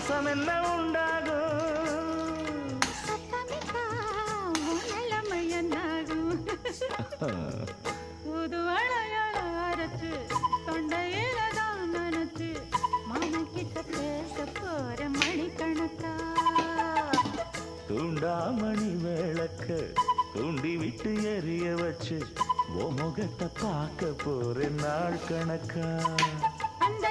வாசம் என்ன உண்டாகும் சத்தமிட்டா உன் நிலைமை என்னாகும் புது அழையாள அரைச்சு தொண்டையில தான் நினைச்சு மனக்கிட்ட பேச போற மணிக்கணக்கா தூண்டாமணி விளக்க தூண்டி விட்டு எரிய வச்சு ஓ முகத்தை பார்க்க போற நாள் கணக்கா அந்த